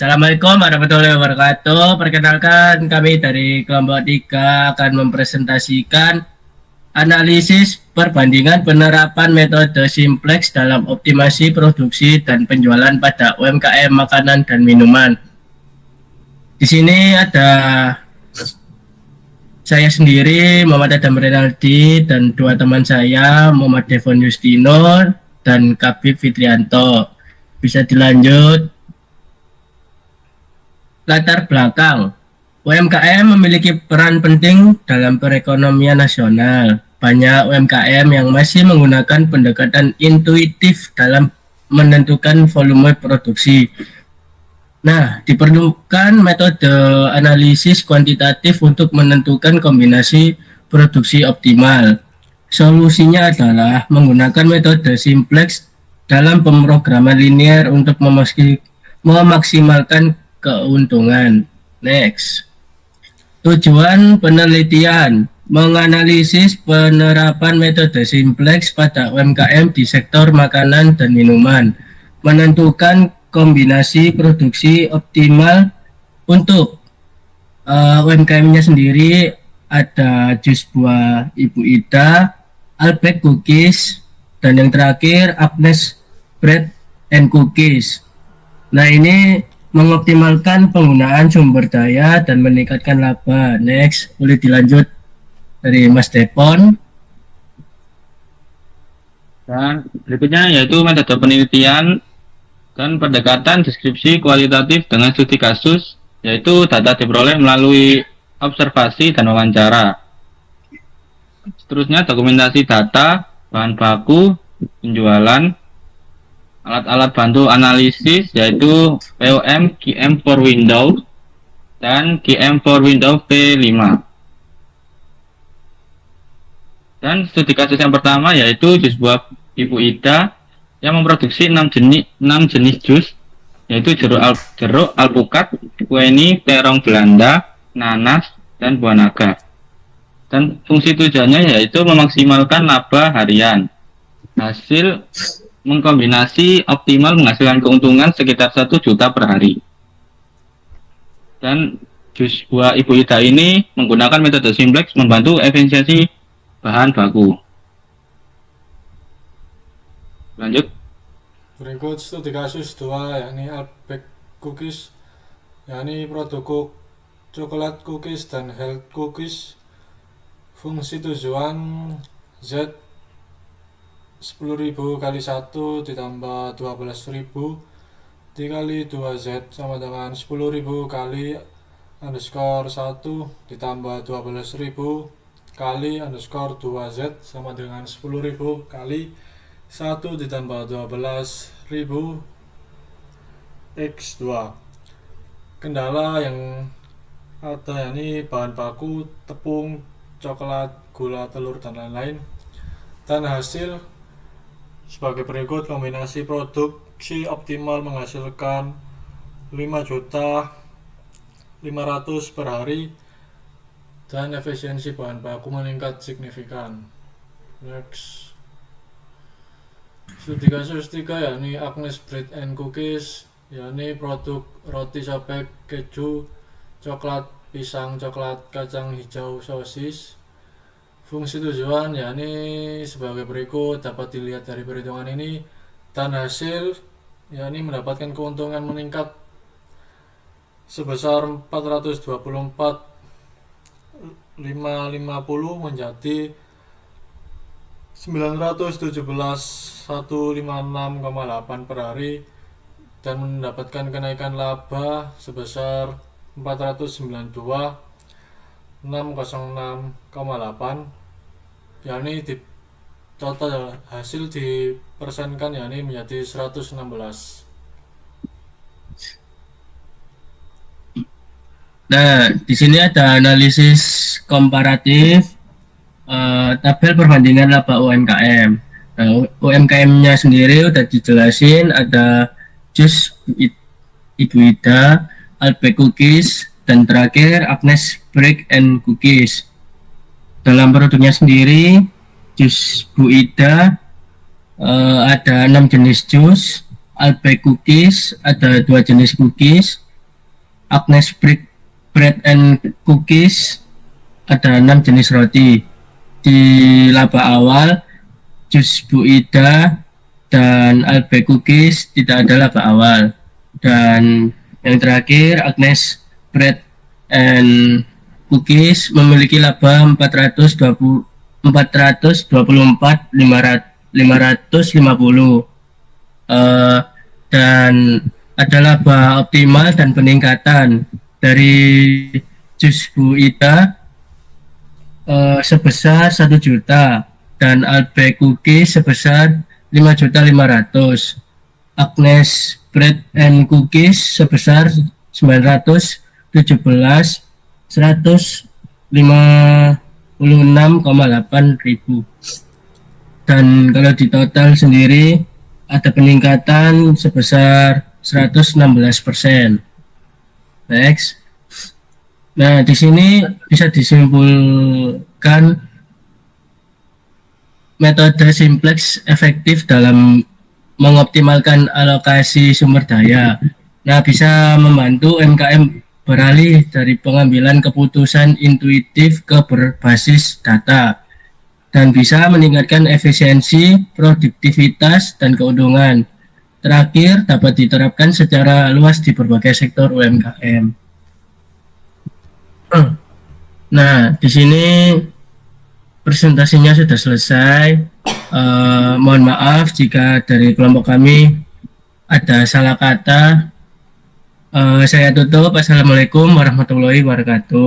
Assalamualaikum warahmatullahi wabarakatuh. Perkenalkan kami dari kelompok 3 akan mempresentasikan analisis perbandingan penerapan metode simplex dalam optimasi produksi dan penjualan pada UMKM makanan dan minuman. Di sini ada saya sendiri, Muhammad Adam Renaldi, dan dua teman saya, Muhammad Devon Yustino dan Kabib Fitrianto. Bisa dilanjut. Latar belakang, UMKM memiliki peran penting dalam perekonomian nasional. Banyak UMKM yang masih menggunakan pendekatan intuitif dalam menentukan volume produksi. Nah, diperlukan metode analisis kuantitatif untuk menentukan kombinasi produksi optimal. Solusinya adalah menggunakan metode simplex dalam pemrograman linear untuk memaksimalkan keuntungan. Next. Tujuan penelitian menganalisis penerapan metode simplex pada UMKM di sektor makanan dan minuman, menentukan kombinasi produksi optimal untuk UMKM-nya sendiri. Ada jus buah Ibu Ida, Albek Cookies, dan yang terakhir Agnes Bread and Cookies. Nah, ini mengoptimalkan penggunaan sumber daya dan meningkatkan laba. Next, boleh dilanjut dari Mas Depon. Dan berikutnya yaitu metode penelitian dan pendekatan deskripsi kualitatif dengan studi kasus, yaitu data diperoleh melalui observasi dan wawancara. Seterusnya dokumentasi data, bahan baku, penjualan, alat-alat bantu analisis yaitu POM, QM for Windows, dan QM for Windows P5. Dan studi kasus yang pertama yaitu jus buah Ibu Ida yang memproduksi 6 jenis jus, yaitu jeruk alpukat, kueni, terong Belanda, nanas, dan buah naga. Dan fungsi tujuannya yaitu memaksimalkan laba harian. Hasil mengkombinasi optimal menghasilkan keuntungan sekitar 1 juta per hari. Dan jus buah Ibu Ida ini menggunakan metode simplex membantu efisiensi bahan baku. Lanjut. Berikut studi kasus 2, yakni Albek Cookies, yakni produk coklat cookies dan health cookies. Fungsi tujuan Z 10.000 kali 1 ditambah 12.000 dikali 2Z sama dengan 10.000 kali underscore 1 ditambah 12.000 kali underscore 2Z sama dengan 10.000 kali 1 ditambah 12.000 X2. Kendala yang ada yakni bahan baku, tepung, coklat, gula, telur, dan lain-lain. Dan hasil sebagai berikut: kombinasi produksi optimal menghasilkan 5.500.000 per hari dan efisiensi bahan baku meningkat signifikan. Next. Studi kasus 3 yakni Agnes Bread and Cookies, yakni produk roti sobek, keju, coklat, pisang, coklat, kacang hijau, sosis. Fungsi tujuan yakni sebagai berikut, dapat dilihat dari perhitungan ini. Dan hasil yakni mendapatkan keuntungan meningkat sebesar 424.550 menjadi 917.156,8 per hari dan mendapatkan kenaikan laba sebesar 492.606,8, yakni di total hasil dipersenkan yakni menjadi 116. Nah, di sini ada analisis komparatif tabel perbandingan laba UMKM. Nah, UMKM-nya sendiri udah dijelasin, ada jus Ibu Ida, Albek Cookies, dan terakhir Agnes Bread and Cookies. Dalam produknya sendiri, jus Bu Ida ada 6 jenis jus, Albek Cookies ada 2 jenis cookies, Agnes Bread and Cookies ada 6 jenis roti. Di laba awal Jus Bu Ida dan Albe Cookies tidak ada laba awal. Dan yang terakhir Agnes Bread and Cookies memiliki laba 424.550 dan ada laba optimal dan peningkatan dari Jus Bu Ida sebesar 1 juta dan Albe Cookies sebesar 5.500.000, Agnes Bread and Cookies sebesar 156,8 ribu. Dan kalau di total sendiri ada peningkatan sebesar 116%. Next. Nah, di sini bisa disimpulkan metode simplex efektif dalam mengoptimalkan alokasi sumber daya. Nah, bisa membantu UMKM beralih dari pengambilan keputusan intuitif ke berbasis data dan bisa meningkatkan efisiensi, produktivitas, dan keuntungan. Terakhir, dapat diterapkan secara luas di berbagai sektor UMKM. Nah, di sini presentasinya sudah selesai. Mohon maaf jika dari kelompok kami ada salah kata. Saya tutup. Assalamualaikum warahmatullahi wabarakatuh.